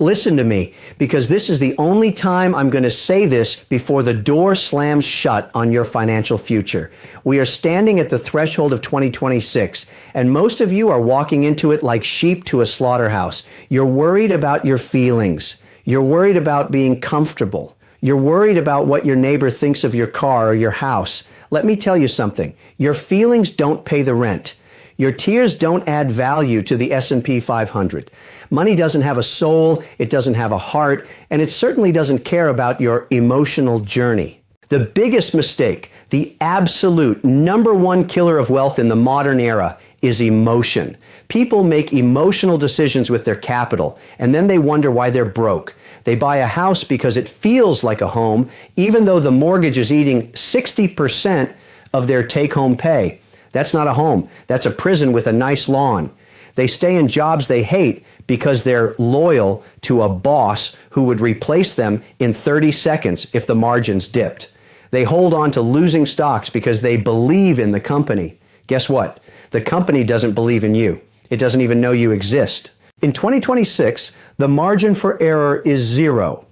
Listen to me, because this is the only time I'm going to say this before the door slams shut on your financial future. We are standing at the threshold of 2026, and most of you are walking into it like sheep to a slaughterhouse. You're worried about your feelings. You're worried about being comfortable. You're worried about what your neighbor thinks of your car or your house. Let me tell you something. Your feelings don't pay the rent. Your tears don't add value to the S&P 500. Money doesn't have a soul, it doesn't have a heart, and it certainly doesn't care about your emotional journey. The biggest mistake, the absolute number one killer of wealth in the modern era, is emotion. People make emotional decisions with their capital, and then they wonder why they're broke. They buy a house because it feels like a home, even though the mortgage is eating 60% of their take-home pay. That's not a home. That's a prison with a nice lawn. They stay in jobs they hate because they're loyal to a boss who would replace them in 30 seconds if the margins dipped. They hold on to losing stocks because they believe in the company. Guess what? The company doesn't believe in you. It doesn't even know you exist. In 2026, the margin for error is zero.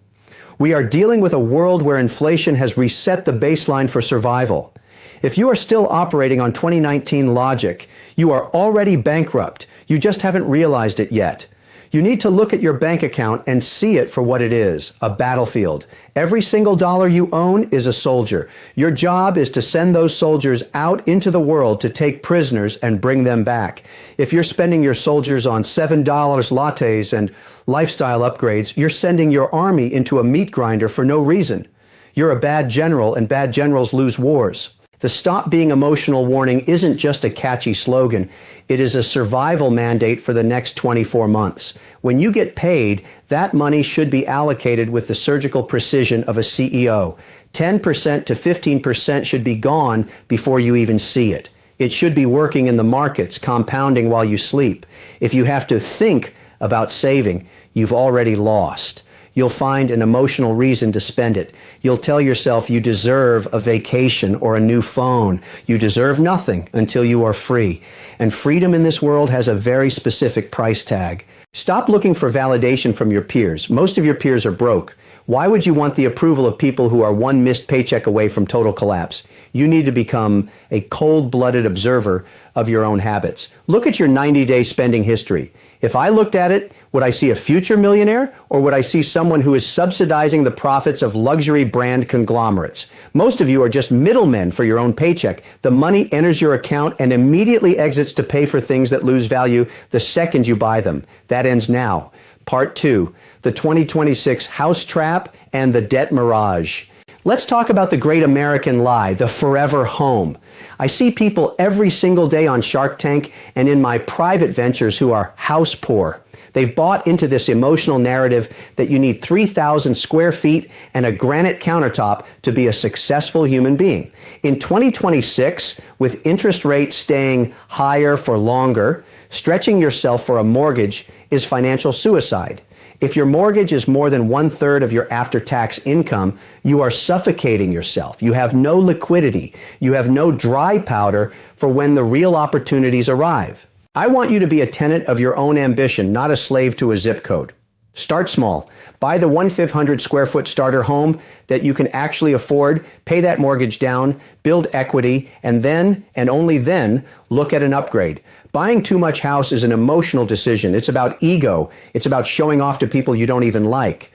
We are dealing with a world where inflation has reset the baseline for survival. If you are still operating on 2019 logic, you are already bankrupt. You just haven't realized it yet. You need to look at your bank account and see it for what it is, a battlefield. Every single dollar you own is a soldier. Your job is to send those soldiers out into the world to take prisoners and bring them back. If you're spending your soldiers on $7 lattes and lifestyle upgrades, you're sending your army into a meat grinder for no reason. You're a bad general, and bad generals lose wars. The Stop Being Emotional warning isn't just a catchy slogan. It is a survival mandate for the next 24 months. When you get paid, that money should be allocated with the surgical precision of a CEO. 10% to 15% should be gone before you even see it. It should be working in the markets, compounding while you sleep. If you have to think about saving, you've already lost. You'll find an emotional reason to spend it. You'll tell yourself you deserve a vacation or a new phone. You deserve nothing until you are free. And freedom in this world has a very specific price tag. Stop looking for validation from your peers. Most of your peers are broke. Why would you want the approval of people who are one missed paycheck away from total collapse? You need to become a cold-blooded observer of your own habits. Look at your 90-day spending history. If I looked at it, would I see a future millionaire, or would I see someone who is subsidizing the profits of luxury brand conglomerates? Most of you are just middlemen for your own paycheck. The money enters your account and immediately exits to pay for things that lose value the second you buy them. That ends now. Part 2, the 2026 house trap and the debt mirage. Let's talk about the great American lie, the forever home. I see people every single day on Shark Tank and in my private ventures who are house poor. They've bought into this emotional narrative that you need 3,000 square feet and a granite countertop to be a successful human being. In 2026, with interest rates staying higher for longer, stretching yourself for a mortgage is financial suicide. If your mortgage is more than 1/3 of your after-tax income, you are suffocating yourself. You have no liquidity. You have no dry powder for when the real opportunities arrive. I want you to be a tenant of your own ambition, not a slave to a zip code. Start small. Buy the 1,500 square foot starter home that you can actually afford, pay that mortgage down, build equity, and then, and only then, look at an upgrade. Buying too much house is an emotional decision. It's about ego. It's about showing off to people you don't even like.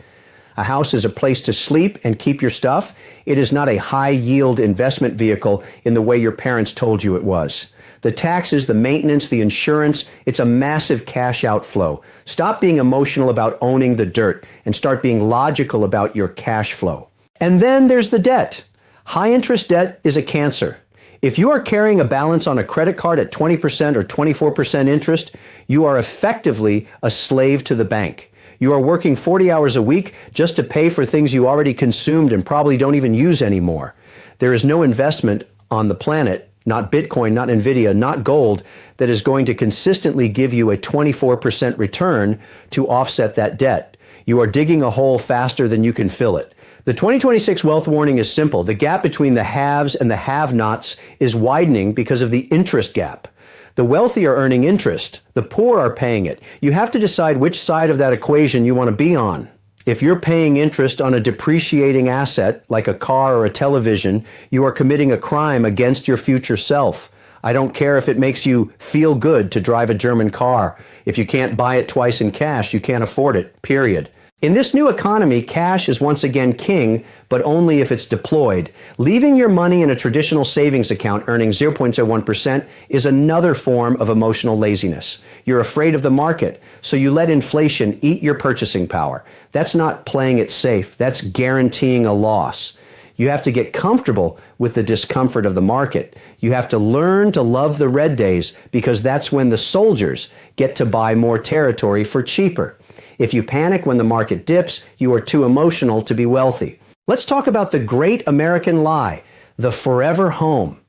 A house is a place to sleep and keep your stuff. It is not a high-yield investment vehicle in the way your parents told you it was. The taxes, the maintenance, the insurance, it's a massive cash outflow. Stop being emotional about owning the dirt and start being logical about your cash flow. And then there's the debt. High-interest debt is a cancer. If you are carrying a balance on a credit card at 20% or 24% interest, you are effectively a slave to the bank. You are working 40 hours a week just to pay for things you already consumed and probably don't even use anymore. There is no investment on the planet, not Bitcoin, not Nvidia, not gold, that is going to consistently give you a 24% return to offset that debt. You are digging a hole faster than you can fill it. The 2026 wealth warning is simple. The gap between the haves and the have-nots is widening because of the interest gap. The wealthy are earning interest. The poor are paying it. You have to decide which side of that equation you want to be on. If you're paying interest on a depreciating asset, like a car or a television, you are committing a crime against your future self. I don't care if it makes you feel good to drive a German car. If you can't buy it twice in cash, you can't afford it, period. In this new economy, cash is once again king, but only if it's deployed. Leaving your money in a traditional savings account earning 0.01% is another form of emotional laziness. You're afraid of the market, so you let inflation eat your purchasing power. That's not playing it safe. That's guaranteeing a loss. You have to get comfortable with the discomfort of the market. You have to learn to love the red days because that's when the soldiers get to buy more territory for cheaper. If you panic when the market dips, you are too emotional to be wealthy. Let's talk about the great American lie, the forever home.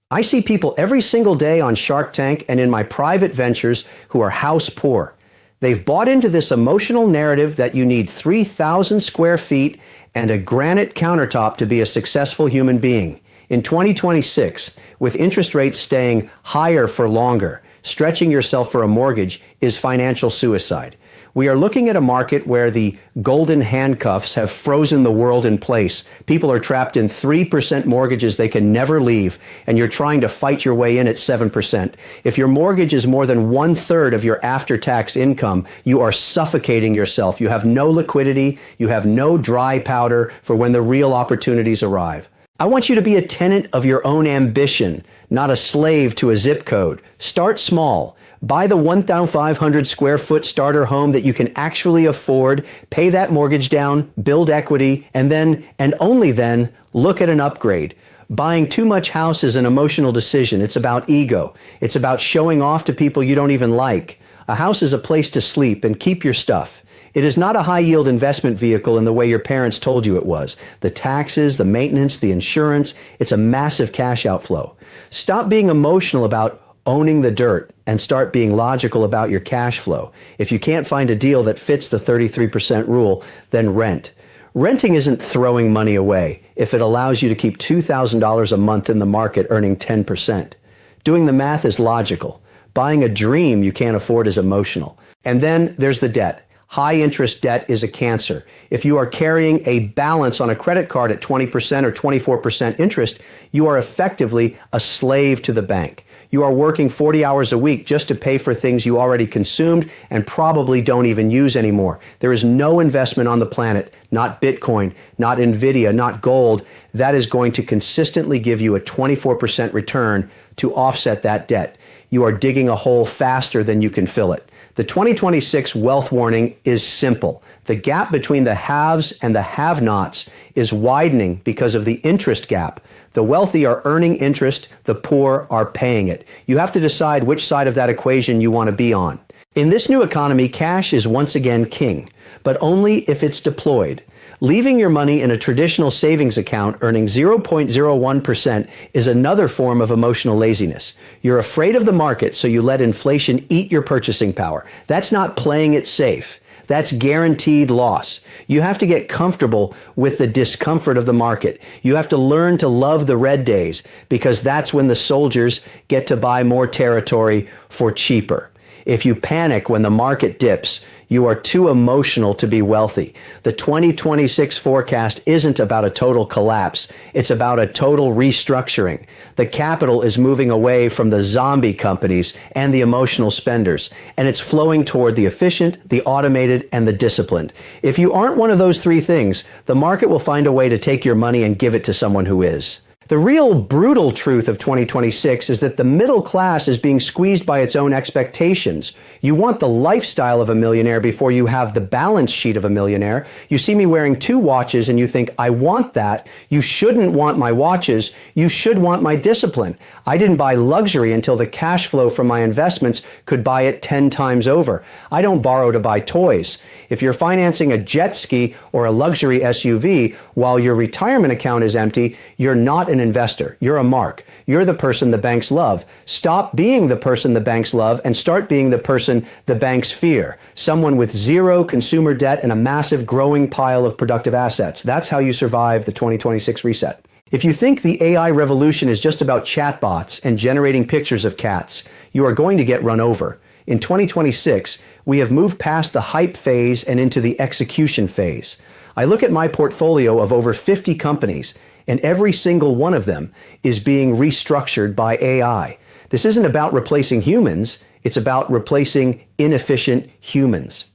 I see people every single day on Shark Tank and in my private ventures who are house poor. They've bought into this emotional narrative that you need 3,000 square feet and a granite countertop to be a successful human being. In 2026, with interest rates staying higher for longer, stretching yourself for a mortgage is financial suicide. We are looking at a market where the golden handcuffs have frozen the world in place. People are trapped in 3% mortgages they can never leave, and you're trying to fight your way in at 7%. If your mortgage is more than 1/3 of your after-tax income, you are suffocating yourself. You have no liquidity. You have no dry powder for when the real opportunities arrive. I want you to be a tenant of your own ambition, not a slave to a zip code. Start small. Buy the 1,500 square foot starter home that you can actually afford, pay that mortgage down, build equity, and then, and only then, look at an upgrade. Buying too much house is an emotional decision. It's about ego. It's about showing off to people you don't even like. A house is a place to sleep and keep your stuff. It is not a high-yield investment vehicle in the way your parents told you it was. The taxes, the maintenance, the insurance, it's a massive cash outflow. Stop being emotional about owning the dirt and start being logical about your cash flow. If you can't find a deal that fits the 33% rule, then rent. Renting isn't throwing money away if it allows you to keep $2,000 a month in the market earning 10%. Doing the math is logical. Buying a dream you can't afford is emotional. And then there's the debt. High interest debt is a cancer. If you are carrying a balance on a credit card at 20% or 24% interest, you are effectively a slave to the bank. You are working 40 hours a week just to pay for things you already consumed and probably don't even use anymore. There is no investment on the planet, not Bitcoin, not Nvidia, not gold, that is going to consistently give you a 24% return to offset that debt. You are digging a hole faster than you can fill it. The 2026 wealth warning is simple. The gap between the haves and the have-nots is widening because of the interest gap. The wealthy are earning interest, the poor are paying it. You have to decide which side of that equation you want to be on. In this new economy, cash is once again king, but only if it's deployed. Leaving your money in a traditional savings account earning 0.01% is another form of emotional laziness. You're afraid of the market, so you let inflation eat your purchasing power. That's not playing it safe. That's guaranteed loss. You have to get comfortable with the discomfort of the market. You have to learn to love the red days because that's when the soldiers get to buy more territory for cheaper. If you panic when the market dips, you are too emotional to be wealthy. The 2026 forecast isn't about a total collapse. It's about a total restructuring. The capital is moving away from the zombie companies and the emotional spenders, and it's flowing toward the efficient, the automated, and the disciplined. If you aren't one of those three things, the market will find a way to take your money and give it to someone who is. The real brutal truth of 2026 is that the middle class is being squeezed by its own expectations. You want the lifestyle of a millionaire before you have the balance sheet of a millionaire. You see me wearing 2 watches and you think, I want that. You shouldn't want my watches. You should want my discipline. I didn't buy luxury until the cash flow from my investments could buy it 10 times over. I don't borrow to buy toys. If you're financing a jet ski or a luxury SUV while your retirement account is empty, you're not an investor. You're a mark. You're the person the banks love. Stop being the person the banks love and start being the person the banks fear. Someone with zero consumer debt and a massive growing pile of productive assets. That's how you survive the 2026 reset. If you think the AI revolution is just about chatbots and generating pictures of cats, you are going to get run over. In 2026, we have moved past the hype phase and into the execution phase. I look at my portfolio of over 50 companies, and every single one of them is being restructured by AI. This isn't about replacing humans, it's about replacing inefficient humans.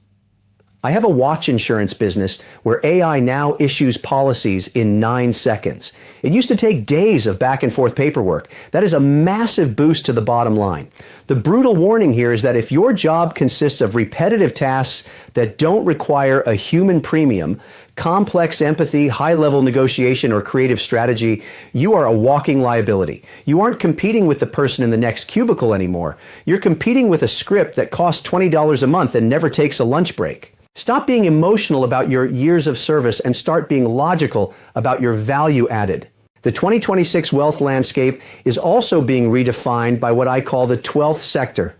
I have a watch insurance business where AI now issues policies in 9 seconds. It used to take days of back and forth paperwork. That is a massive boost to the bottom line. The brutal warning here is that if your job consists of repetitive tasks that don't require a human premium, complex empathy, high-level negotiation, or creative strategy, you are a walking liability. You aren't competing with the person in the next cubicle anymore. You're competing with a script that costs $20 a month and never takes a lunch break. Stop being emotional about your years of service and start being logical about your value added. The 2026 wealth landscape is also being redefined by what I call the 12th sector.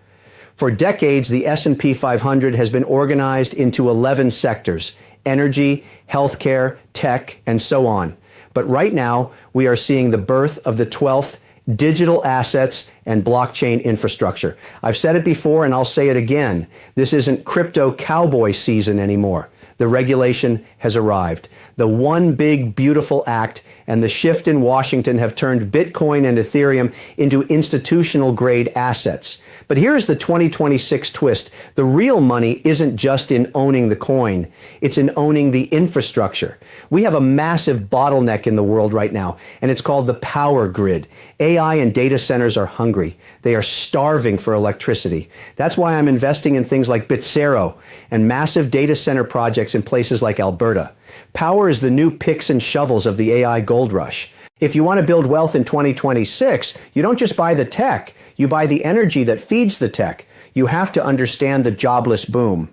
For decades, the S&P 500 has been organized into 11 sectors: energy, healthcare, tech, and so on. But right now, we are seeing the birth of the 12th: digital assets and blockchain infrastructure. I've said it before and I'll say it again. This isn't crypto cowboy season anymore. The regulation has arrived. The one big beautiful act and the shift in Washington have turned Bitcoin and Ethereum into institutional grade assets. But here's the 2026 twist. The real money isn't just in owning the coin. It's in owning the infrastructure. We have a massive bottleneck in the world right now, and it's called the power grid. AI and data centers are hungry. They are starving for electricity. That's why I'm investing in things like Bitsero and massive data center projects in places like Alberta. Power is the new picks and shovels of the AI gold rush. If you want to build wealth in 2026, you don't just buy the tech, you buy the energy that feeds the tech. You have to understand the jobless boom.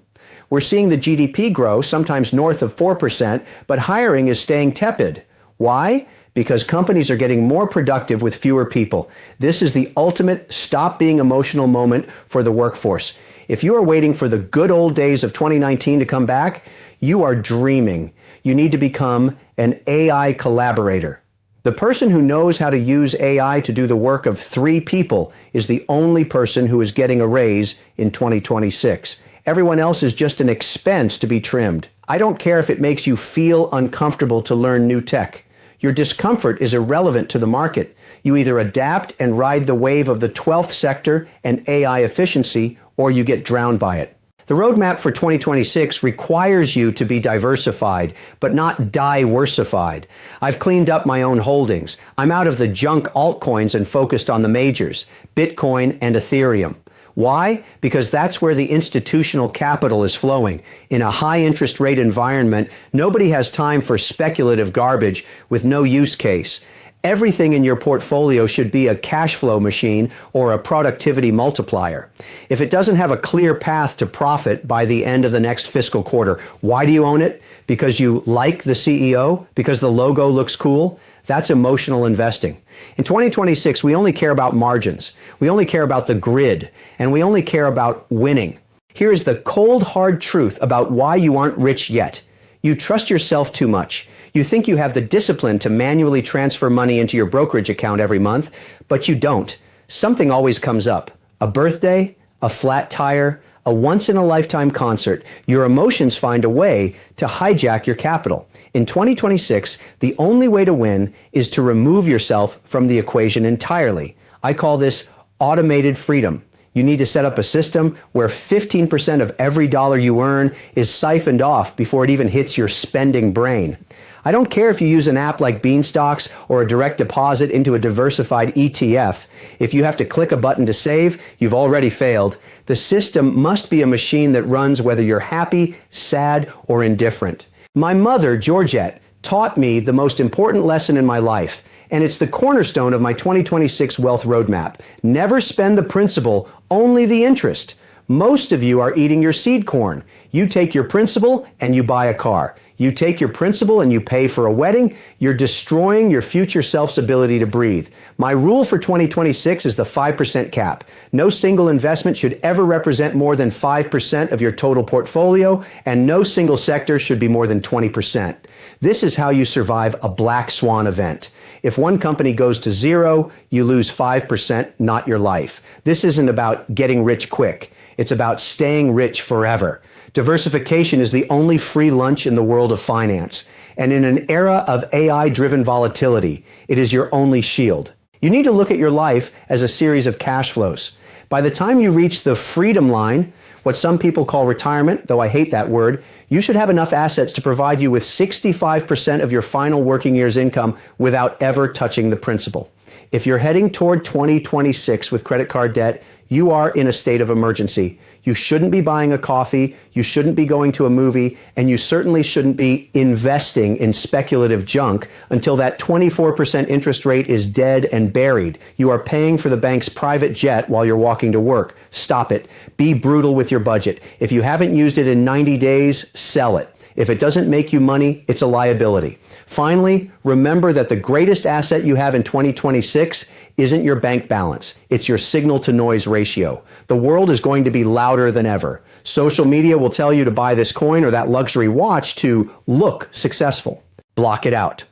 We're seeing the GDP grow, sometimes north of 4%, but hiring is staying tepid. Why? Because companies are getting more productive with fewer people. This is the ultimate stop being emotional moment for the workforce. If you are waiting for the good old days of 2019 to come back, you are dreaming. You need to become an AI collaborator. The person who knows how to use AI to do the work of 3 people is the only person who is getting a raise in 2026. Everyone else is just an expense to be trimmed. I don't care if it makes you feel uncomfortable to learn new tech. Your discomfort is irrelevant to the market. You either adapt and ride the wave of the 12th sector and AI efficiency, or you get drowned by it. The roadmap for 2026 requires you to be diversified, but not diversified. I've cleaned up my own holdings. I'm out of the junk altcoins and focused on the majors, Bitcoin and Ethereum. Why? Because that's where the institutional capital is flowing. In a high interest rate environment, nobody has time for speculative garbage with no use case. Everything in your portfolio should be a cash flow machine or a productivity multiplier. If it doesn't have a clear path to profit by the end of the next fiscal quarter, why do you own it? Because you like the CEO? Because the logo looks cool? That's emotional investing. In 2026, we only care about margins. We only care about the grid, and we only care about winning. Here is the cold, hard truth about why you aren't rich yet. You trust yourself too much. You think you have the discipline to manually transfer money into your brokerage account every month, but you don't. Something always comes up. A birthday, a flat tire, a once-in-a-lifetime concert. Your emotions find a way to hijack your capital. In 2026, the only way to win is to remove yourself from the equation entirely. I call this automated freedom. You need to set up a system where 15% of every dollar you earn is siphoned off before it even hits your spending brain. I don't care if you use an app like Beanstox or a direct deposit into a diversified ETF. If you have to click a button to save, you've already failed. The system must be a machine that runs whether you're happy, sad, or indifferent. My mother, Georgette, taught me the most important lesson in my life, and it's the cornerstone of my 2026 wealth roadmap. Never spend the principal, only the interest. Most of you are eating your seed corn. You take your principal and you buy a car. You take your principal and you pay for a wedding. You're destroying your future self's ability to breathe. My rule for 2026 is the 5% cap. No single investment should ever represent more than 5% of your total portfolio, and no single sector should be more than 20%. This is how you survive a black swan event. If one company goes to zero, you lose 5%, not your life. This isn't about getting rich quick. It's about staying rich forever. Diversification is the only free lunch in the world of finance. And in an era of AI-driven volatility, it is your only shield. You need to look at your life as a series of cash flows. By the time you reach the freedom line, what some people call retirement, though I hate that word, you should have enough assets to provide you with 65% of your final working year's income without ever touching the principal. If you're heading toward 2026 with credit card debt, you are in a state of emergency. You shouldn't be buying a coffee, you shouldn't be going to a movie, and you certainly shouldn't be investing in speculative junk until that 24% interest rate is dead and buried. You are paying for the bank's private jet while you're walking to work. Stop it. Be brutal with your budget. If you haven't used it in 90 days, sell it. If it doesn't make you money, it's a liability. Finally, remember that the greatest asset you have in 2026 isn't your bank balance. It's your signal to noise ratio. The world is going to be louder than ever. Social media will tell you to buy this coin or that luxury watch to look successful. Block it out.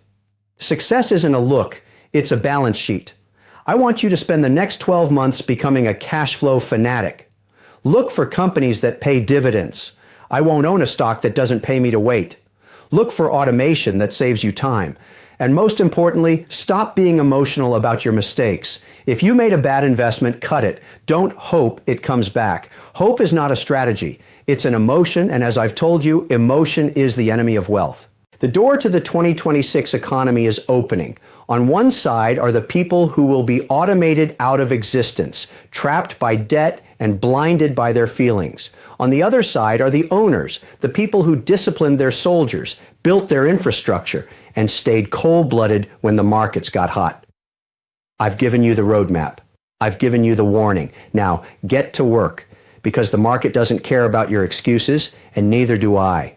Success isn't a look, it's a balance sheet. I want you to spend the next 12 months becoming a cash flow fanatic. Look for companies that pay dividends. I won't own a stock that doesn't pay me to wait. Look for automation that saves you time. And most importantly, stop being emotional about your mistakes. If you made a bad investment, cut it. Don't hope it comes back. Hope is not a strategy. It's an emotion, and as I've told you, emotion is the enemy of wealth. The door to the 2026 economy is opening. On one side are the people who will be automated out of existence, trapped by debt and blinded by their feelings. On the other side are the owners, the people who disciplined their soldiers, built their infrastructure, and stayed cold-blooded when the markets got hot. I've given you the roadmap. I've given you the warning. Now, get to work, because the market doesn't care about your excuses, and neither do I.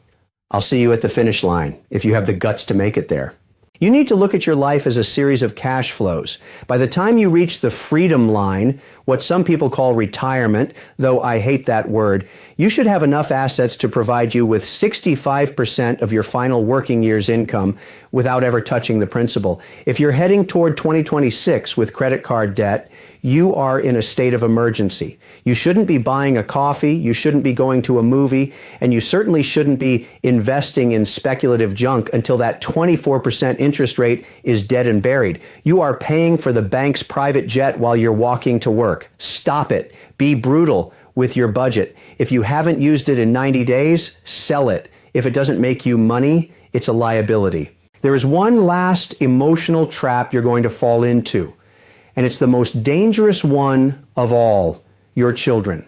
I'll see you at the finish line, if you have the guts to make it there. You need to look at your life as a series of cash flows. By the time you reach the freedom line, what some people call retirement, though I hate that word, you should have enough assets to provide you with 65% of your final working year's income without ever touching the principal. If you're heading toward 2026 with credit card debt, you are in a state of emergency. You shouldn't be buying a coffee, you shouldn't be going to a movie, and you certainly shouldn't be investing in speculative junk until that 24% interest rate is dead and buried. You are paying for the bank's private jet while you're walking to work. Stop it. Be brutal with your budget. If you haven't used it in 90 days, sell it. If it doesn't make you money, it's a liability. There is one last emotional trap you're going to fall into. And it's the most dangerous one of all, your children.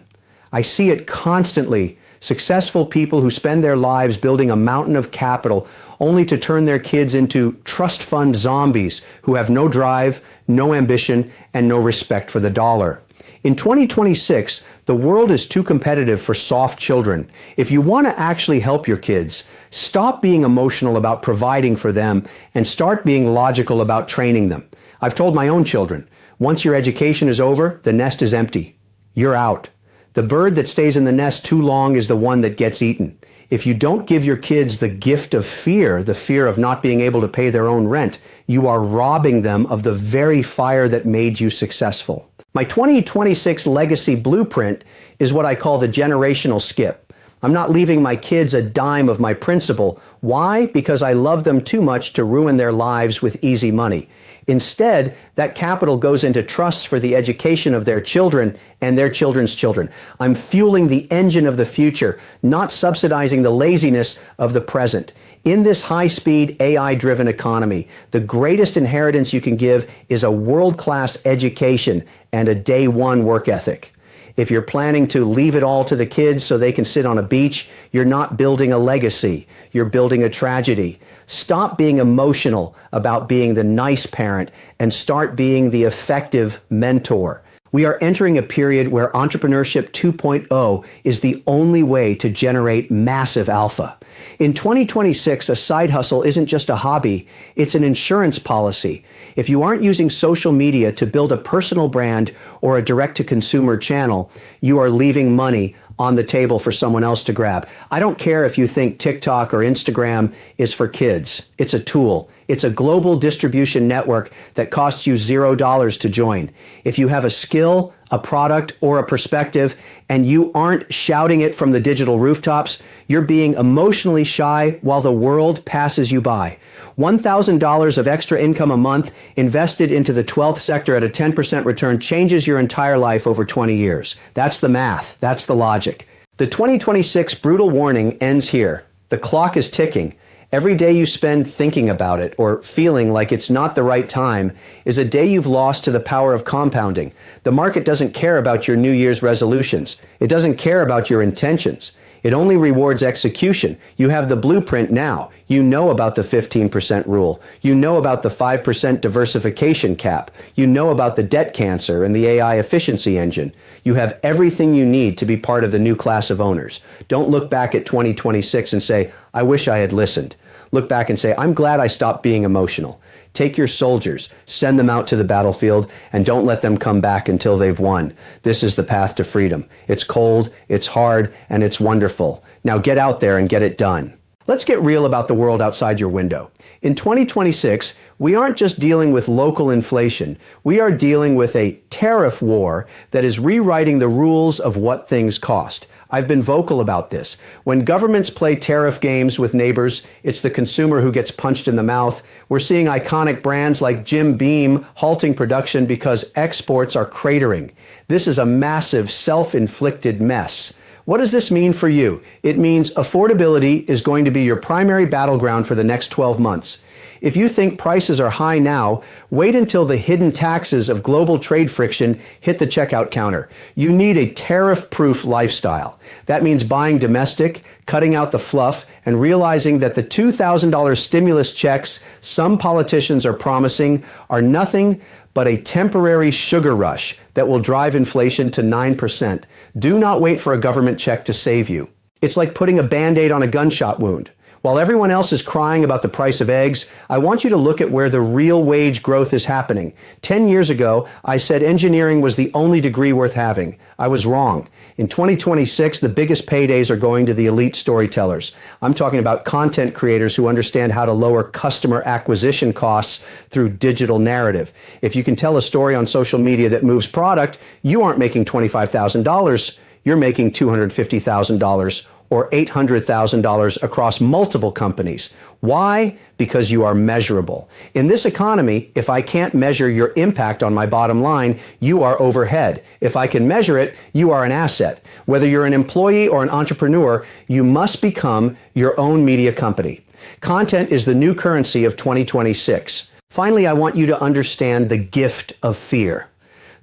I see it constantly. Successful people who spend their lives building a mountain of capital only to turn their kids into trust fund zombies who have no drive, no ambition, and no respect for the dollar. In 2026, the world is too competitive for soft children. If you want to actually help your kids, stop being emotional about providing for them and start being logical about training them. I've told my own children, once your education is over, the nest is empty. You're out. The bird that stays in the nest too long is the one that gets eaten. If you don't give your kids the gift of fear, the fear of not being able to pay their own rent, you are robbing them of the very fire that made you successful. My 2026 legacy blueprint is what I call the generational skip. I'm not leaving my kids a dime of my principal. Why? Because I love them too much to ruin their lives with easy money. Instead, that capital goes into trusts for the education of their children and their children's children. I'm fueling the engine of the future, not subsidizing the laziness of the present. In this high-speed, AI-driven economy, the greatest inheritance you can give is a world-class education and a day-one work ethic. If you're planning to leave it all to the kids so they can sit on a beach, you're not building a legacy. You're building a tragedy. Stop being emotional about being the nice parent and start being the effective mentor. We are entering a period where entrepreneurship 2.0 is the only way to generate massive alpha. In 2026, a side hustle isn't just a hobby, it's an insurance policy. If you aren't using social media to build a personal brand or a direct-to-consumer channel, you are leaving money on the table for someone else to grab. I don't care if you think TikTok or Instagram is for kids. It's a tool. It's a global distribution network that costs you $0 to join. If you have a skill, a product, or a perspective, and you aren't shouting it from the digital rooftops, you're being emotionally shy while the world passes you by. $1,000 of extra income a month invested into the 12th sector at a 10% return changes your entire life over 20 years. That's the math. That's the logic. The 2026 brutal warning ends here. The clock is ticking. Every day you spend thinking about it or feeling like it's not the right time is a day you've lost to the power of compounding. The market doesn't care about your New Year's resolutions. It doesn't care about your intentions. It only rewards execution. You have the blueprint now. You know about the 15% rule. You know about the 5% diversification cap. You know about the debt cancer and the AI efficiency engine. You have everything you need to be part of the new class of owners. Don't look back at 2026 and say, I wish I had listened. Look back and say, I'm glad I stopped being emotional. Take your soldiers, send them out to the battlefield, and don't let them come back until they've won. This is the path to freedom. It's cold, it's hard, and it's wonderful. Now get out there and get it done. Let's get real about the world outside your window. In 2026, we aren't just dealing with local inflation. We are dealing with a tariff war that is rewriting the rules of what things cost. I've been vocal about this. When governments play tariff games with neighbors, it's the consumer who gets punched in the mouth. We're seeing iconic brands like Jim Beam halting production because exports are cratering. This is a massive self-inflicted mess. What does this mean for you? It means affordability is going to be your primary battleground for the next 12 months. If you think prices are high now, wait until the hidden taxes of global trade friction hit the checkout counter. You need a tariff-proof lifestyle. That means buying domestic, cutting out the fluff, and realizing that the $2,000 stimulus checks some politicians are promising are nothing but a temporary sugar rush that will drive inflation to 9%. Do not wait for a government check to save you. It's like putting a Band-Aid on a gunshot wound. While everyone else is crying about the price of eggs, I want you to look at where the real wage growth is happening. 10 years ago, I said engineering was the only degree worth having. I was wrong. In 2026, the biggest paydays are going to the elite storytellers. I'm talking about content creators who understand how to lower customer acquisition costs through digital narrative. If you can tell a story on social media that moves product, you aren't making $25,000, you're making $250,000 or $800,000 across multiple companies. Why? Because you are measurable. In this economy, if I can't measure your impact on my bottom line, you are overhead. If I can measure it, you are an asset. Whether you're an employee or an entrepreneur, you must become your own media company. Content is the new currency of 2026. Finally, I want you to understand the gift of fear.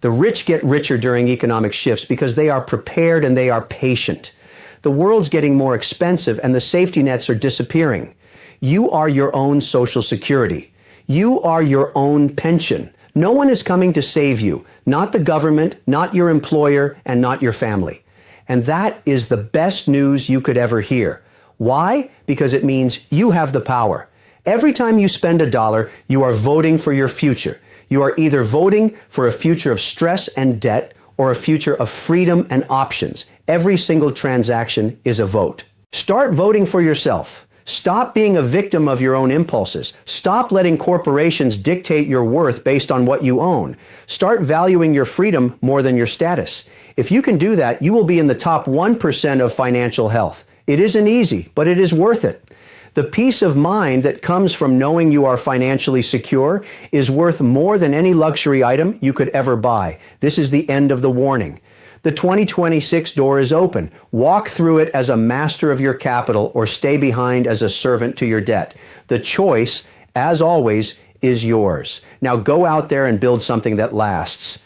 The rich get richer during economic shifts because they are prepared and they are patient. The world's getting more expensive and the safety nets are disappearing. You are your own Social Security. You are your own pension. No one is coming to save you, not the government, not your employer, and not your family. And that is the best news you could ever hear. Why? Because it means you have the power. Every time you spend $1, you are voting for your future. You are either voting for a future of stress and debt or a future of freedom and options. Every single transaction is a vote. Start voting for yourself. Stop being a victim of your own impulses. Stop letting corporations dictate your worth based on what you own. Start valuing your freedom more than your status. If you can do that, you will be in the top 1% of financial health. It isn't easy, but it is worth it. The peace of mind that comes from knowing you are financially secure is worth more than any luxury item you could ever buy. This is the end of the warning. The 2026 door is open. Walk through it as a master of your capital or stay behind as a servant to your debt. The choice, as always, is yours. Now go out there and build something that lasts.